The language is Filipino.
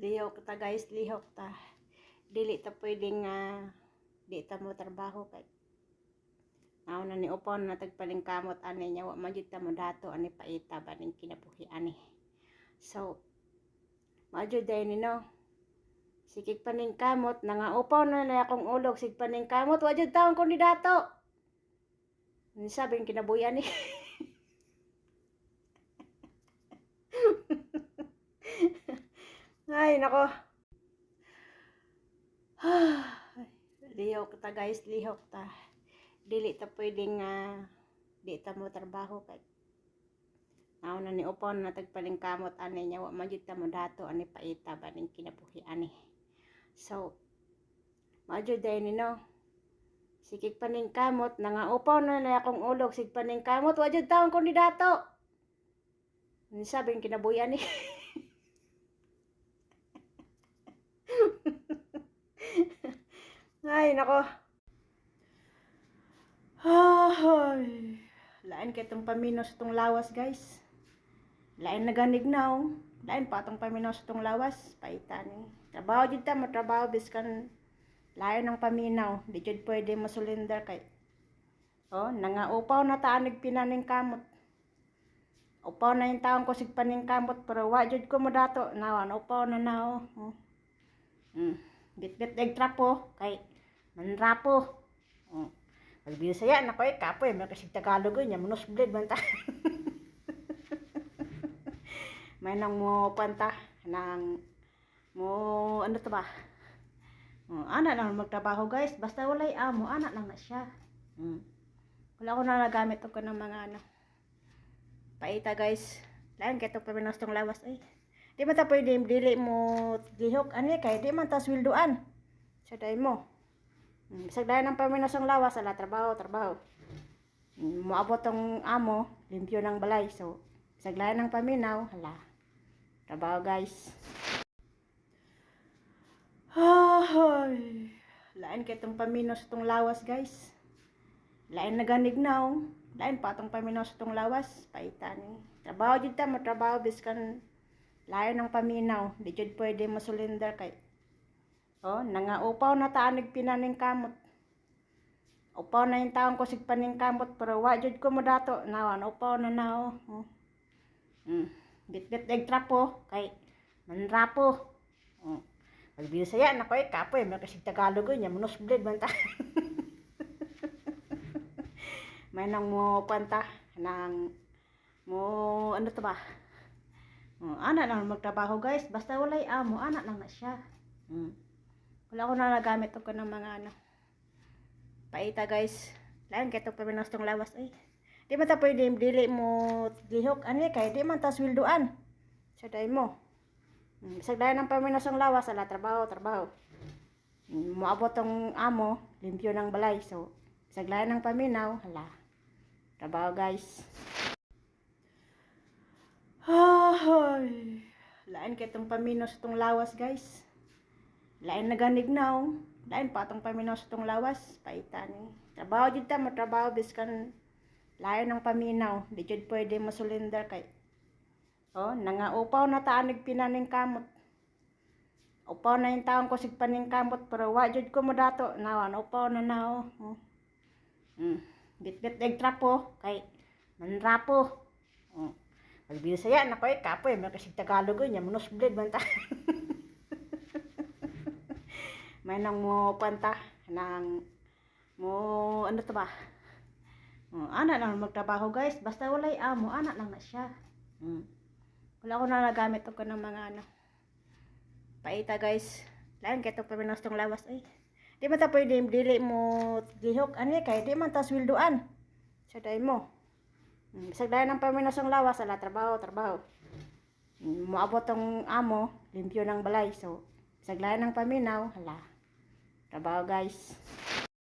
Lihok ta guys, lihok ta. Dili ta pwedeng di ta mo trabaho kay na ni upon na tagpalingkamot ani nya wa magyud ta mo dato ani paita baning kinabuhi ani. So maadyo day ni no. Sikig paningkamot nga upaw na akong ulog sig paningkamot wa jud taon ko ni dato. Ni sabing kinabuhi ani. Ay, nako. Lihok ta guys, lihok ta. Dili ta pwedeng di ta mo trabaho kay na ni upon na tagpalingkamot ani nya wa magyud ta mo dato ani paita baning kinabuhi ani. So maadyo day ni no. Sikig paningkamot nga upaw na akong ulog sig paningkamot wa jud taon ko ni dato. Ni sabing kinabuhi ani. Ay, nako. Ay, lain kay itong paminos itong lawas, guys. Lain naganignaw. Lain pa itong paminos itong lawas. Paita ni. Trabaho dito mo, trabaho biskan lain ng paminaw. Di jud pwede masulinder kay. Oh, nangaupaw na taanig pinaning kamot. Upaw na yung taong ko sig paning kamot pero wa jud ko mo dato. Nawan, upaw na nao. Oh. Bit-bit egg trapo kay manrapo. Oh. Pagbisaya na ko kapoy may kasig Tagalog nya munos blade man ta. May nang mo panta nang mo ano to ba? Ana lang magtrabaho guys basta walay amo ana lang na siya. Wala ko na nagamit ko ng mga ano. Paita guys. Lain kay to paminos tong lawas ay. Di man ta pwede dili mo lihok ani kay di man ta sweldoan. Sa day mo. Bisag dayon ng paminos ang lawas ala trabaho. Moabot ang amo, limpyo ng balay. So bisag dayon ng paminaw, hala. Trabaho guys. Ay, lain kay tong paminos itong lawas guys. Lain naganignaw, lain pa tong paminos itong lawas, paita ni. Trabaho jud ta mo trabaho biskan lain ng paminaw, di jud pwede masulinder kay. Oh, nangaupaw na taanig pinaning kamot. Upaw na yung taong ko sig paning kamot pero wa jud ko mo dato. Nawan, upaw na nao. Oh. Bit-bit egg trapo kay manrapo. Oh. Pagbisaya na ko kapoy may kasig Tagalog nya munos blade man ta. May nang mo panta nang mo ano to ba? Ana lang magtrabaho guys basta walay amo ana lang na siya. Wala ko na nagamit ko ng mga ano. Paita guys. Lain kay itong paminos tong lawas ay. Di man ta pwede dili mo lihok ani kay di man ta sweldoan. Sa day mo. Bisag dayon ng paminos ang lawas ala trabaho. Moabot ang amo, limpyo ng balay. So bisag dayon ng paminaw, hala. Trabaho guys. Ay, lain kay itong paminos itong lawas guys. Lain naganignaw, lain pa itong paminos itong lawas, paita ni. Trabaho jud ta mo trabaho biskan lain ng paminaw, di jud pwede masulinder kay. Oh, nangaupaw na taanig pinaning kamot. Upaw na yung taong ko sig paning kamot pero wa jud ko mo dato. Nawan, upaw na nao. Oh. Bit-bit egg trapo kay manrapo. Oh. Pagbisaya na ko kapoy may kasig Tagalog nya munos blade man ta. May nang mo panta nang mo ano to ba? Ana lang magtrabaho guys basta walay amo ana lang na siya. Wala ko na nagamit ko ng mga ano. Paita guys. Lain kay itong paminos tong lawas ay. Di man ta pwede dili mo lihok ani kay di man ta sweldoan. Sa day mo. Bisag dayon ng paminos ang lawas ala trabaho. Moabot ang amo, limpyo ng balay. So bisag dayon ng paminaw, hala. Trabaho guys.